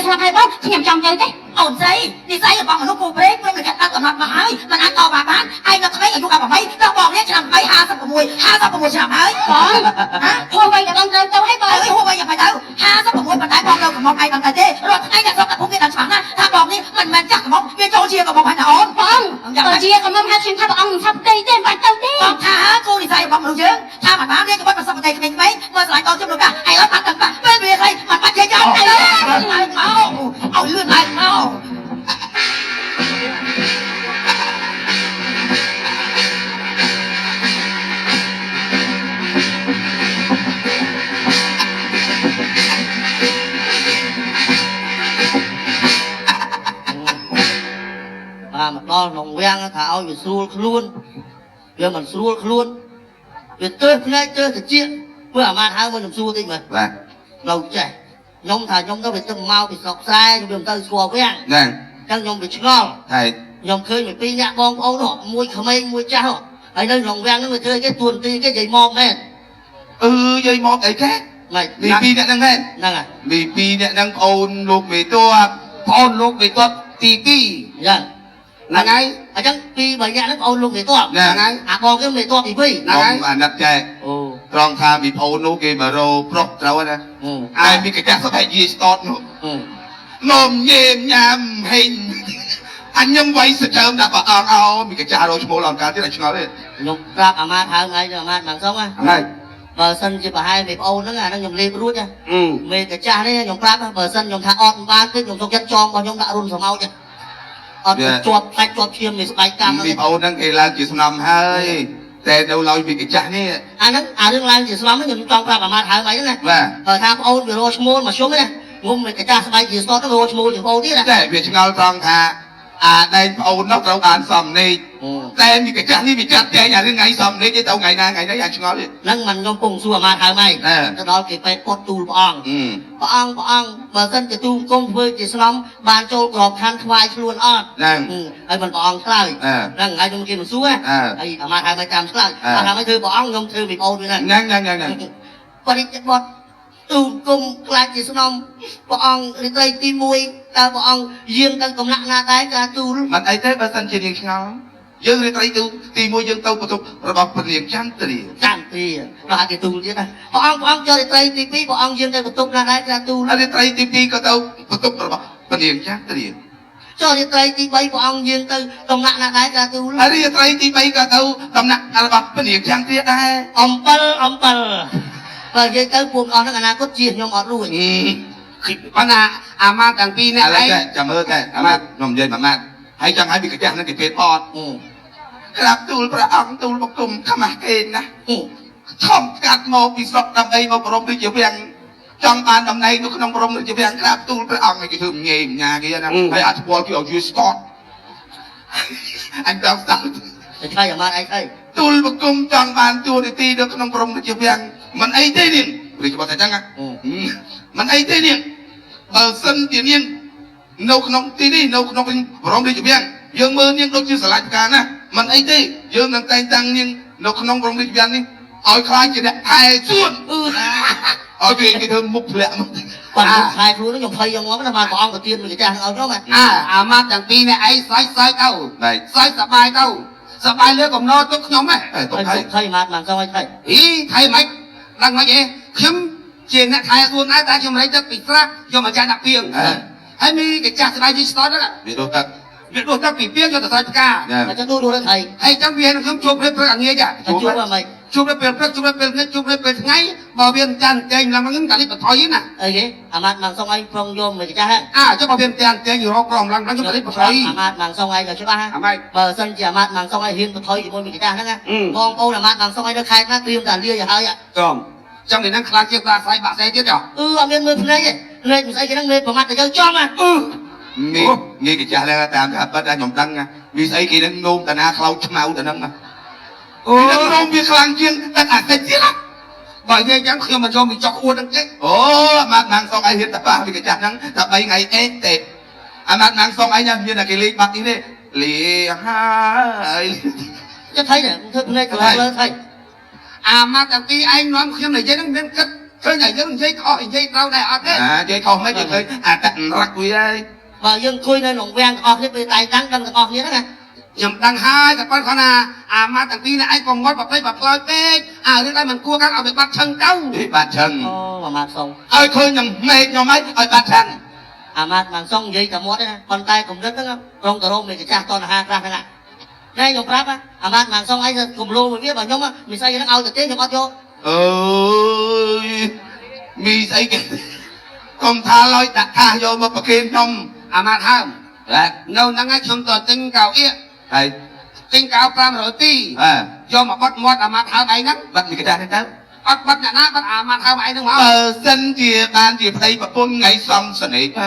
ស្លាប់ហើយបងខ្ញុំចង់ទៅទេអូនស្រីនិស័យរបស់មនុស្សគូព្រេងព្រមនឹងកាត់កំណត់មកហើយមិនអាចតបបានឯងនៅក្មេងអាយុ18ដល់បងនេះឆ្នាំ56ឆ្នាំហើយបងហួសវ័យដល់បងត្រូវទៅហើយបងហួសវ័យយ៉ាងម៉េចទៅ56ប៉ុន្តែបងនៅកំងឯងដឹងតែទេរាល់ថ្ងៃអ្នកស្រុកតែភូមិគេដឹងច្បាស់ណាស់ថាបងនេះមិនមែនចាស់កំងវាចូលជាកំងហើយណាអូនបងចូលជាកំងហើយខ្ញុំថាព្រះអង្គមិនថាផ្ទៃទេមិនបាច់ទៅទេបងថាគូនិស័យរបស់មនុស្សយើងថាមិនបានរៀនក្បត់ប្រសពប្រទេសក្មេងៗមើលស្លាញ់តោជុំលោកកាឥឡូវបាត់ទាំងបាក់ពេលវាហើយមិនបាច់ចេះចោលឥឡូវមកឲ្យលឿនឡើងមកមកដល់ក្នុងវាំងថាឲ្យវាស្រួលខ្លួនវាមិនស្រួលខ្លួនវាទើសភ្នែកទើសតិចធ្វើអាម៉ាតហៅមកខ្ញុំសួរតិចមើលបាទនៅចេះខ្ញុំថាខ្ញុំទៅវាទឹកមកពីស្រុកខ្សែខ្ញុំទៅស្គាល់វាំងហ្នឹងអញ្ចឹងខ្ញុំវាឆ្ងល់ហើយខ្ញុំឃើញពីពីរអ្នកបងប្អូននោះមួយក្មេងមួយចាស់ហើយនៅក្នុងវាំងហ្នឹងវាធ្វើគេទួនាទីគេនិយាយមកមែននិយាយមកអីគេម៉េចពីពីរអ្នកហ្នឹងមែនហ្នឹងហើយពីពីរអ្នកហ្នឹងប្អូនលោកមេតួប្អូនលោកមេតួទី2យ៉ាងហ្នឹងហើយអញ្ចឹងពីរបីនាក់ហ្នឹងប្អូនលោកមេតួហ្នឹងហើយអាបងគេមេតួទី2ហ្នឹងហើយអាណិតចែអូត្រង់ថាពីប្អូននោះគេមករោប្រុសត្រូវណាតែមានកញ្ចាស់ស្បែកយាយស្តតនោះនំញេមញ៉ាំហេងអញខ្ញុំវាយសើមដាក់ប្រអងអោមានកញ្ចាស់រោឈ្មោះអង្ការទៀតឲ្យឆ្ងល់ទេខ្ញុំប្រាប់អាម៉ាតហៅថ្ងៃទៅអាម៉ាតមិនសុំហ្នឹងបើសិនជាប្រហែលមេប្អូនហ្នឹងអាហ្នឹងខ្ញុំលេបរួចមេកញ្ចាស់នេះខ្ញុំប្រាប់បើសិនខ្ញុំថាអត់មិនបានទេខ្ញុំសុកចិត្តចងរបស់ខ្ញុំដាក់រុនស្រមោចអត់ជាប់ផ្សាច់ជាប់ឈាមនៃស្បែកកម្មមេប្អូនហ្នឹងគេឡើងជាស្នំហើយតែនៅឡើយវាកញ្ចាស់នេះអាហ្នឹងអារឿងឡើងជាស្នំហ្នឹងខ្ញុំចង់ប្រាប់អាម៉ាតហៅថ្ងៃហ្នឹងណាបើថាប្អូនវារកឈ្មោះមកជុំណាងុំមេកញ្ចាស់ស្បែកជាស្តតទៅរកឈ្មោះជាប្អូនទៀតណាតែវាឆ្ងល់ត្រង់ថាអាដែងប្អូននោះត្រូវបានសំនេកតែមានកញ្ចាស់នេះវាចាត់តែងអារឿងថ្ងៃសំនេកទេទៅថ្ងៃណាថ្ងៃនេះអាឆ្ងល់ទេហ្នឹងមិនខ្ញុំពងសួរអាម៉ាតហៅម៉េចទៅដល់គេពេទ្យគាត់ទូលព្រះអង្គបើសិនជាទូលគុំធ្វើជាស្នំបានចូលក្របខ័ណ្ឌថ្វាយខ្លួនអត់ហ្នឹងហើយមិនព្រះអង្គឆ្លើយហ្នឹងហើយខ្ញុំគេមិនសួរហើយអាម៉ាតហៅម៉េចតាមឆ្លើយគាត់ថាម៉េចធ្វើព្រះអង្គខ្ញុំធ្វើពីប្អូនវិញហ្នឹងបរិយាបទទូលគុំខ្លាចជាស្នំព្រះអង្គរាត្រីទី1តើព្រះអង្គយាងទៅកំណាក់ណាដែរការទូលមិនអីទេបើសិនជានាងឆ្ងល់យើងរាត្រីទី1យើងទៅបន្ទប់របស់ព្រះនាងចន្ទ្រាដល់គេទូលទៀតណាព្រះអង្គចូលរាត្រីទី2ព្រះអង្គយាងទៅបន្ទប់ណាដែរការទូលរាត្រីទី2ក៏ទៅបន្ទប់របស់ព្រះនាងចន្ទ្រាចូលរាត្រីទី3ព្រះអង្គយាងទៅកំណាក់ណាដែរការទូលរាត្រីទី3ក៏ទៅកំណាក់របស់ព្រះនាងចន្ទ្រាដែរអំពិលបើនិយាយទៅពួកអស់ហ្នឹងអនាគតជាខ្ញុំអត់រួចប៉ុន្តែអាម៉ាតទាំងពីរនេះឯងចាំមើលតែអាម៉ាតខ្ញុំនិយាយអាម៉ាតហើយចង់ឲ្យពីកញ្ចាស់ហ្នឹងគេពេទ្យអត់ក្រាបទូលព្រះអង្គទូលបង្គំខ្មាស់គេណាខំកាត់មកពីស្រុកដើម្បីមកប្រមដូចជាវាំងចង់បានតំណែងនៅក្នុងប្រមដូចជាវាំងក្រាបទូលព្រះអង្គឲ្យគេធ្វើញ៉េញ៉ាគេណាហើយអត់ស្គាល់គេឲ្យយឺស្កតអញដល់ស្ដាប់តែឆ្លៃអាម៉ាតឯងអីទូលបង្គំចង់បានទួនាទីនៅក្នុងប្រមដូចជាវាំងមិនអីទេនាងព្រឹកបត់តែចឹងមិនអីទេនាងបើសិនជានាងនៅក្នុងទីនេះនៅក្នុងបរមរាជវាំងយើងមើលនាងដូចជាស្រឡាញ់ផ្កាណាមិនអីទេយើងនឹងតែងតាំងនាងនៅក្នុងបរមរាជវាំងនេះឲ្យខ្លាចជាអ្នកថែសួនឲ្យគេធ្វើមុខធ្លាក់មកបាទថែខ្លួនខ្ញុំភ័យយ៉ាងមកណាបានព្រះអង្គទៅទៀតមួយកញ្ចាស់ឲ្យខ្ញុំអាម៉ាត់ទាំងពីរនេះឯងស្រែកទៅស្រែកសប្បាយទៅសប្បាយលើកំណត់ទុកខ្ញុំហ៎ទុកថៃម៉ាត់មិនសមឲ្យថៃថៃមិនដឹងមិនទេខ្ញុំជាអ្នកថែខ្លួនឯងតែខ្ញុំរែងទឹកពីស្រះយកមកចាក់ដាក់ពីងហើយមានកញ្ចាស់ស្បែកយីស្តតហ្នឹងវាដុសទឹកពីពីងយកទៅស្រែផ្កាអញ្ចឹងទូទៅថៃហើយចឹងវាខ្ញុំជួបព្រឹកអាងាយជួបមិនជួបពេលព្រឹកជួបពេលថ្ងៃជួបពេលថ្ងៃបើវាចាន់តែងឡើងហ្នឹងកាលនេះបន្ថយណាអីគេអាម៉ាត់មិនសុំឲ្យប្រងយកមួយកញ្ចាស់ចុះបើវាចាន់តែងរកក្រំឡើងខ្ញុំកាលនេះបន្ថយអាម៉ាត់មិនសុំឲ្យទៅច្បាស់បើសិនជាអាម៉ាត់មិនសុំឲ្យហ៊ានបន្ថយជាមួយមួយកញ្ចាស់ហ្នឹងបងប្អូនអាម៉ាត់មិនសុំឲ្យទៅខេត្តណាត្រៀមតែលាឲ្យហើយចំចឹងនេះហ្នឹងខ្លាចជាបាក់ស្អីបាក់ស្អីទៀតចុះអត់មានមើលភ្នែកទេភ្នែកមិនស្អីគេហ្នឹងមេប្រមាត់ទៅយើងចំងាយកញ្ចាស់ឡើងតាមថាប៉ិតខ្ញុំដឹងវាស្អីគេហ្នឹងនោមតាណាខ្លោចឆ្មៅទៅហ្នឹងខ្ញុំនោមវាខ្លាំងជាងតែអាតិចទៀតបើនិយាយចឹងខ្ញុំមិនចូលមកចុកអួតហ្នឹងទេអាម៉ាត់ណាងសុកឲ្យហ៊ានតប៉ះវាកញ្ចាស់ហ្នឹងតែ3ថ្ងៃអេទេអាម៉ាត់ណាងសុកឲ្យណាមានតែគេលេងបាត់នេះទេលេហើយចិត្តថៃធ្វើភ្នែកខ្លាំងលើថៃអាម៉ាត់តាពីឯងនាំខ្ញុំនិយាយហ្នឹងមានគិត ឃើញតែយើងនិយាយខុសនិយាយត្រូវដែរអត់ទេនិយាយខុសមិនយើងឃើញអាតរកវាហើយបើយើងអង្គុយនៅក្នុងវាំងទាំងអស់គ្នាពេលតែតាំងដឹងទាំងអស់គ្នាហ្នឹងណាខ្ញុំដឹងហើយតែប៉ុន្តែគាត់ណាអាម៉ាត់ទាំងពីរនេះឯងក៏ងត់ប្រព្រឹត្តប្រផ្លោយពេករឿងដែលមិនគួរកាត់ឲ្យវាបាត់ឈឹងទៅបាត់ឈឹងអូអាម៉ាត់សុងឲ្យឃើញខ្ញុំមេឃខ្ញុំហើយឲ្យបាត់ឈឹងអាម៉ាត់បានសុងនិយាយតែមាត់ទេណាប៉ុន្តែគំនិតហ្នឹងត្រង់ទៅរកមេកចាស់តណ្ហាខ្លះហ្នឹងណាខ្ញុំប្រាប់អាម៉ាត់បានសុងឯងគំលោមួយវាបើខ្ញុំមានស្អីហ្នឹងឲ្យទៅទេខ្ញុំអត់យកអើយមានស្អីគេកុំថាលុយដាក់ថាសយកមកប្រគេនខ្ញុំអាម៉ាត់ហើមនៅហ្នឹងឯងខ្ញុំទៅទិញកៅអៀកហើយទិញកៅ500ទីយកមកបត់មាត់អាម៉ាត់ហើមឯងហ្នឹងបាត់មីកតាហ្នឹងទៅអត់បាត់អ្នកណាបាត់អាម៉ាត់ហើមឯងហ្នឹងមកបើសិនជាបានជាប្តីប្រពន្ធថ្ងៃសំសនេក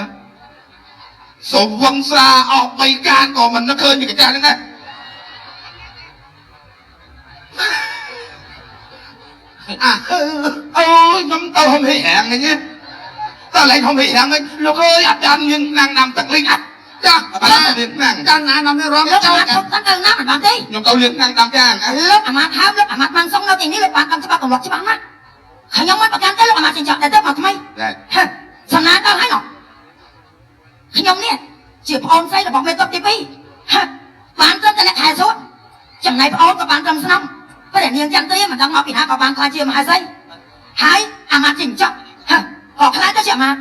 សូវងស្រាអស់3កានក៏មិននឹកឃើញមីកតាហ្នឹងដែរអូយខ្ញុំទៅហំហិរាំងហ្នឹងតើឡើងហំហិរាំងហ្នឹងលោកអើយអត់បានមានណាំងទឹកលេងអត់ចាបានមានណាំងចាណាំនេះរំលោកអាម៉ាត់ទុកទៅណាមិនបានទេខ្ញុំទៅលៀងណាំងតាមចានលោកអាម៉ាត់ហើមលោកអាម៉ាត់បានសុងនៅទីនេះលោកបានតាមច្បាប់ទម្លាប់ច្បាស់ណាស់ខ្ញុំមិនប្រកាន់ទេលោកអាម៉ាត់ចិញ្ចក់តែទៅមកថ្មីសំណាទៅហើយនោះខ្ញុំនេះជាប្អូនស្រីរបស់មេតុបទី2បានត្រឹមតែអ្នកខែសួតចំណែកប្អូនក៏បានត្រឹមស្នំព្រះនាងចន្ទ្រាមិនដឹងមកពីណាក៏បានខ្លាចជាមហាសីហើយអាម៉ាត់ចិញ្ចក់ក៏ខ្លាចទៅជាអាម៉ាត់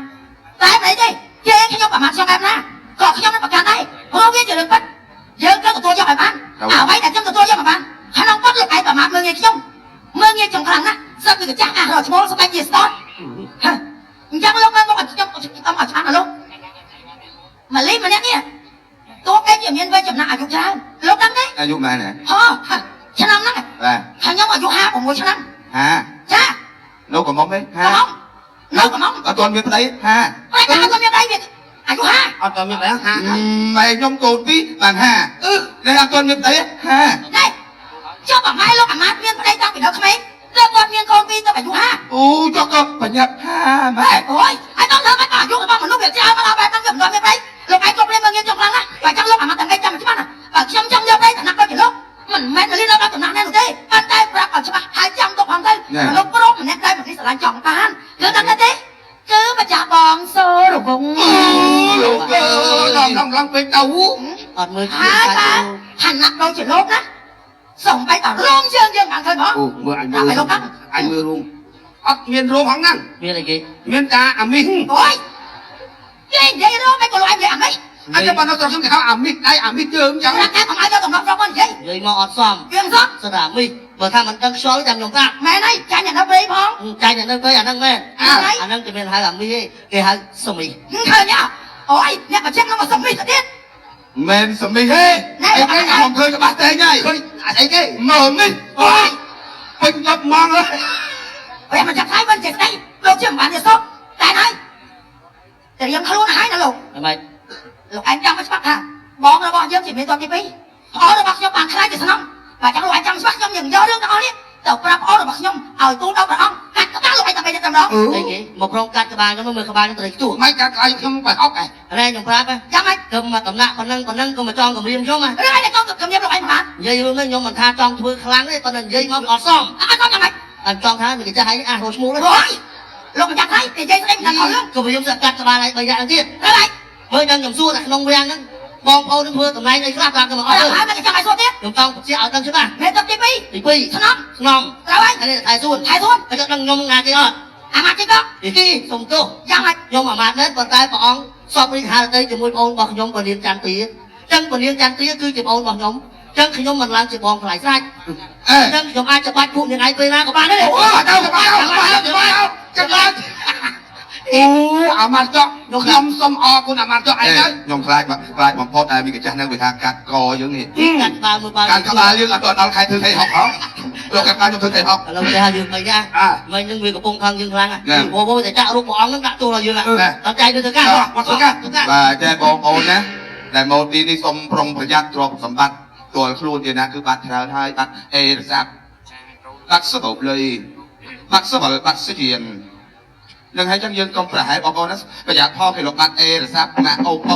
តែមិនទេគេខ្ញុំអាម៉ាត់ចង់បែបណាក៏ខ្ញុំមិនប្រកាន់ដែរព្រោះវាជារឿងពិតយើងត្រូវទទួលយកឲ្យបានអ្វីដែលខ្ញុំទទួលយកមកបានក្នុងពិតលោកឯងប្រមាថមើងងាយខ្ញុំមើងងាយខ្ញុំខ្លាំងណាស់សិតវាចាស់អារឈ្មោលស្បែកជាស្តតអញ្ចឹងលោកមើលមកឲ្យខ្ញុំឲ្យច្បាស់ណាលោកម៉ាលីម្នាក់នេះទោះគេជាមានវ័យចំណាក់អាយុច្រើនលោកដឹងទេអាយុប៉ុន្មានឆ្នាំហ្នឹងបាទខ្ញុំអាយុ56ឆ្នាំចានៅកំមុំទេនៅកំមុំអត់ទាន់មានប្តីតែអត់ទាន់មានប្តីវាអាយុអត់ទាន់មានប្តីម៉ែខ្ញុំកូន2បាននេះអត់ទាន់មានប្តីនេះចុះបើម៉ែលោកអាម៉ាត់មានប្តីតាំងពីនៅក្មេងទៅគាត់មានកូន2ទៅអាយុអូចុះក៏បញ្ញត្តិម៉ែអូយហើយដល់ទៅអាយុរបស់មនុស្សវាច្រើនមកដល់បែបហ្នឹងវាមិនដល់មានប្តីលោកឯងគ្រប់គ្នាមើងងាយខ្ញុំខ្លាំងណាស់បើចង់លោកអាម៉ាត់តែចាំច្បាស់ណាបើខ្ញុំចង់យកប្តីតំណាក់ដូចជាលោកមិនមែនលីដល់តំណាក់នេះនោះទេប៉ុន្តែប្រាប់ឲ្យច្បាស់ហើយចាំទុកផងទៅលោកប្រុសម្នាក់ដែរមិននេះស្រឡាញ់ចង់បានគឺដឹងទេគឺម្ចាស់បងសូរវងលោកដល់ឡើងពេកទៅអត់មើលហើយបាទឋានៈដូចជាលោកណាសំបីតរោងយើងបានឃើញបងមើលអញមើលលោកអញមើលរោងអត់មានរោងហ្នឹងមានអីគេមានតាអាមីងអូយគេនិយាយរោងមិនក៏លោកឯងនិយាយអាមីងអញទៅបានទៅខ្ញុំគេហៅអាមីងដៃអាមីងជើងចឹងតែកុំឲ្យយកតំណប់របស់និយាយមកអត់សមវាមិនសមស្ដាមីបើថាមិនដឹងខ្យល់ចាំខ្ញុំប្រាប់មែនហើយចាញ់អ្នកនៅព្រៃផងចាញ់អ្នកនៅព្រៃអាហ្នឹងមែនអាហ្នឹងគេមានហៅអាមីទេគេហៅសមីឃើញអូយអ្នកបញ្ជាក់នោះមកសមីទៅទៀតមែនសមីទេអីគេខ្ញុំឃើញក្បាស់តែងហើយឃើញអីគេមកនេះអូយពេញដល់ម៉ងហើយមិនចាប់ថៃមិនចេះស្ដីលោកជាមិនបានទេសុខតែហើយតែរៀងខ្លួនហើយណាលោកម៉េចលោកឯងចាំមកច្បាស់ថាបងរបស់យើងជាមានតទី2ប្អូនរបស់ខ្ញុំបានខ្លាចជាស្នំបើចង់លោកឯងចាំច្បាស់ខ្ញុំនឹងយករឿងទាំងអស់នេះទៅប្រាប់ប្អូនរបស់ខ្ញុំឲ្យទូលដល់ព្រះអង្គកាត់ក្បាលលោកឯងតែមិនតែម្ដងអីគេមកប្រងកាត់ក្បាលខ្ញុំមើលក្បាលខ្ញុំត្រូវខ្ទួមិនកាត់ក្បាលខ្ញុំបែរអុកឯងខ្ញុំប្រាប់ចាំម៉េចទៅមកតំណាក់ប៉ុណ្ណឹងក៏មកចង់គម្រាមខ្ញុំហ្នឹងហើយចង់គម្រាមលោកឯងបាននិយាយរឿងនេះខ្ញុំមិនថាចង់ធ្វើខ្លាំងទេប៉ុន្តែនិយាយមកវាអត់សមអត់សមយ៉ាងម៉េចអញចង់ថាវាចាស់ហើយរស់ឈ្មោះទេលោកម្ចាស់ហើយនិយាយស្ដីមិនថាខុសរឿងគម្រាមសកាត់ក្បាលឲ្យ3យ៉ាងទៀតហើយមើលដល់ខ្ញុំសួរតែក្នុងវាំងហ្នឹងបងប្អូននឹងធ្វើតំណែងអីខ្លះតាមទៅមកអត់ហើយមិនចាំឲ្យសួរទៀតខ្ញុំចង់បញ្ជាក់ឲ្យដឹងច្បាស់មេតុបទី2ស្នំត្រូវហើយថៃសួនហើយទៅដឹងខ្ញុំណាគេអត់អាម៉ាត់ទេក៏សុំទោសយ៉ាងម៉េចខ្ញុំអាម៉ាត់នេះប៉ុន្តែព្រះអង្គសពរិះហារតីជាមួយបងរបស់ខ្ញុំពនាងចន្ទទាចឹងពនាងចន្ទទាគឺជាបងរបស់ខ្ញុំចឹងខ្ញុំមិនឡើងជាបងផ្លាយស្រេចចឹងខ្ញុំអាចច្បាច់ពួកនាងឯងពេលណាក៏បានដែរអូដល់ច្បាច់ចាំឡើងអូអាម៉ាត់ចក់ខ្ញុំសុំអរគុណអាម៉ាត់ចក់ឯងទៅខ្ញុំខ្លាចបំផុតតែមានកាចាស់នឹងវាថាកាត់កយើងនេះកាត់ក្បាលមួយកាត់ក្បាលយើងអត់ដល់ខែធ្វើថៃហុកហ៎លោកកាត់ក្បាលខ្ញុំធ្វើថៃហុកឥឡូវគេហៅយើងមិនចាមិញនឹងវាកំពុងខឹងយើងខ្លាំងព្រោះតែចាក់រូបព្រះអង្គនឹងដាក់ទូលឲ្យយើងដល់ចៃទៅធ្វើការមកធ្វើការបាទតែបងប្អូនណាដែលមកទីនេះសូមប្រុងប្រយ័ត្នទ្រព្យសម្បត្តិទាល់ខ្លួនទៀតណាគឺបាត់ច្រើនហើយបាត់អេរស័ព្ទបាត់សបលុយបាត់សបលបាត់ស្ជៀននឹងហើយចឹងយើងកុំប្រហែលបងប្អូនណាប្រយ័ត្នផងគេលោកបាត់អេរស័ព្ទណាអូប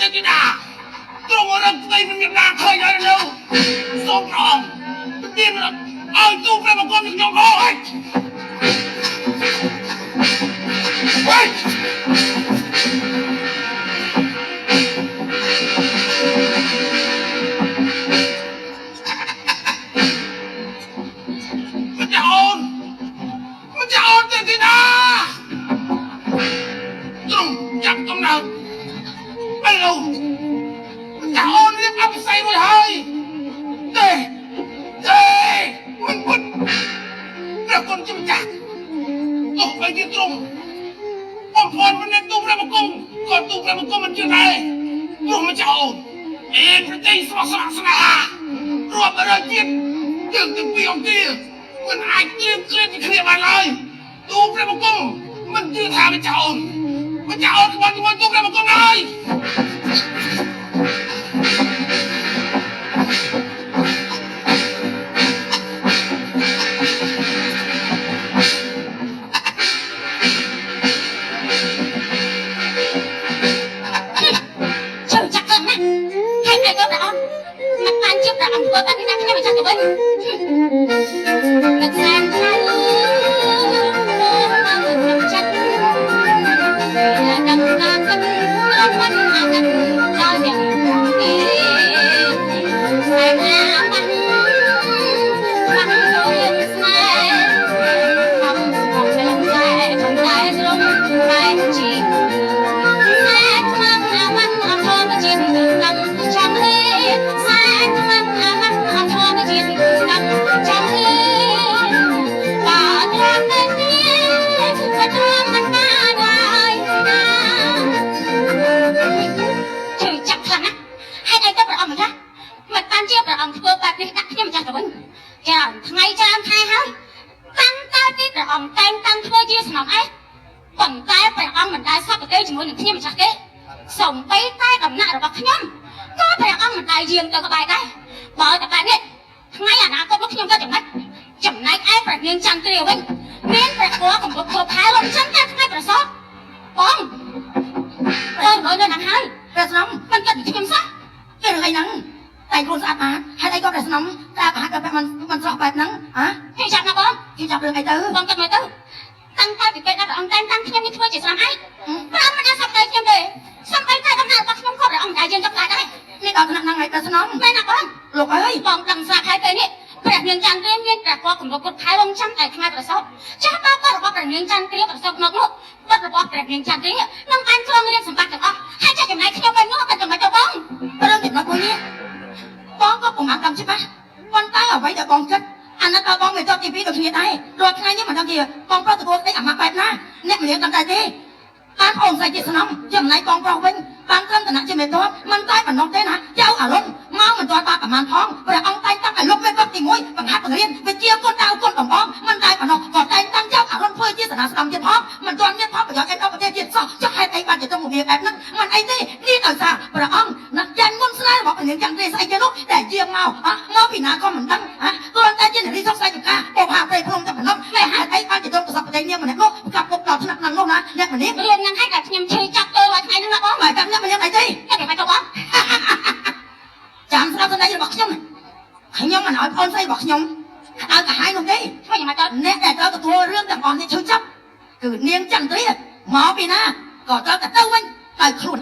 ទេទីណាត្រង់រកស្ដីមិនមានណាឃើញហើយនៅសូមព្រះអង្គមានឲ្យទូព្រះបង្គំខ្ញុំអើយវ៉ៃមិនចោលទេទីណាត្រង់ចាប់កំណើតឥឡូវចោលរៀបអភិសេករួចហើយទេមិនពុតព្រះគុណជំចាស់ទោះបីជាទ្រង់បំផន់មិននឹងទូព្រះបង្គំក៏ទូព្រះបង្គំមិនជឿដែរព្រោះមិនចោលប្រទេសស្មោះស្ម័គ្រស្នេហារួមរយជាតិយើងទាំងពីរអង្គាមិនអាចត្រៀមគ្រាពីគ្នាបានឡើយទូព្រះបង្គំមិនជឿថាមិនចោលក្បត់ជាមួយទូព្រះបង្គំឡើយថ្ងៃច្រើនខែហើយតាំងតើទីព្រះអង្គតែងតាំងធ្វើជាស្នំអេប៉ុន្តែព្រះអង្គមិនដែលសពទេជាមួយនឹងខ្ញុំម្ចាស់ទេសំបីតែដំណាក់របស់ខ្ញុំក៏ព្រះអង្គមិនដែលយាងទៅក្បែរដែរបើតែបែបនេះថ្ងៃអនាគតរបស់ខ្ញុំក៏ចំណែកឯព្រះនាងចន្ទ្រាវិញមានព្រះគរកម្រិតគ្រប់ខែលំចឹងតែថ្ងៃប្រសពបងមើលនៅណាហើយព្រះស្នំមិនគិតពីខ្ញុំសោះគេរឿងអីហ្នឹងតែខ្លួនស្អាតណាស់ហេតុអីក៏ព្រះស្នំតែប្រហាក់ក៏មិនស្រស់បែបហ្នឹងខ្ញុំចាប់ណាបងខ្ញុំចាប់រឿងអីទៅបងគិតមើលទៅតាំងតែពីពេលដែលព្រះអង្គតែងតាំងខ្ញុំនេះធ្វើជាស្នំឯងព្រះអង្គមិនដែលសប្តាហ៍ខ្ញុំទេសំបីតែដំណើររបស់ខ្ញុំក៏ព្រះអង្គដែលយើងចាប់ដែរនេះដល់ថ្នាក់ហ្នឹងហើយព្រះស្នំមែនណាបងលោកអើយបងដឹងស្រាប់ហើយពេលនេះព្រះនាងចន្ទ្រាមានព្រះគរកម្រិតគ្រប់ខែរងចាំតែថ្ងៃប្រសពចាស់បាបរបស់ព្រះនាងចន្ទ្រាប្រសពមកនោះបាត់របស់ព្រះនាងចន្ទ្រានឹងបានគ្រងរាជសម្បត្តិទាំងអស់ហើយចាស់ចំណែកខ្ញុំវិញនោះក៏ចំណែកទៅបងរឿងចំណុចមួយនេះបងក៏ប្រមាណកម្មច្បាស់ប៉ុន្តែអ្វីដែលបងគិតអាណិតដល់បងមិនចប់ទី2ដូចគ្នាដែររាល់ថ្ងៃនេះមិនដឹងជាបងប្រុសទទួលស្ដីអាម៉ាស់បែបណាអ្នកមិនរៀនដឹងតែទេបានអូនស្អីជាស្នំចំណែកបងប្រុសវិញបានត្រឹមតំណែងជាមេតបមិនតែប៉ុណ្ណោះទេណាចៅអារម្មណ៍មកមិនទាន់បានប្រមាណផងព្រះអង្គតែងតាំងឲ្យលោកមេតបទី1បង្ហាត់បង្រៀនវិជ្ជាគុណដៅគុណដំបងមិនតែប៉ុណ្ណោះក៏តែងតាំងចៅអារម្មណ៍ធ្វើជាសាសនាស្ដាំទៀតផងមិនទាន់មានផលប្រយោជន៍អីដល់ប្រទេសជាតិសោះចុះហេតុអីបានជាต้องមកវាបែបហ្នឹងមិនអីទេនេះដោយសារព្រះអង្គណាស់ចាញ់មុនស្នេហ៍របស់ព្រះនាងចន្ទ្រាស្អីគេនោះតែជាមកពីណាក៏មិនដឹងគ្រាន់តែជានារីសុខសាយកាបបហាព្រៃភ្នំតែប៉ុណ្ណោះតែហេតុអីបានជាต้องប្រសពប្រទេសនាងម្នាក់នោះកាប់ពុកដល់ថ្នាក់ហ្នឹងនោះណាអ្នកម្នាក់រឿងហ្នឹងឲ្យតែខ្ញុំឈឺចាប់ទៅរាល់ថ្ងៃហ្នឹងណាបងតែខ្ញុំមិនដឹងអីទេតែមិនទៅបងចាំស្ដាប់សំដីរបស់ខ្ញុំខ្ញុំមិនឲ្យអូនស្រីរបស់ខ្ញុំឲ្យកាហាយនោះទេធ្វើយ៉ាងម៉េចទៅអ្នកដែលត្រូវទទួលរឿងទាំងអស់នេះឈឺចាប់គឺនាងចន្ទ្រាមកពីណាក៏ត្រូវតែទៅវិញដោយខ្លួន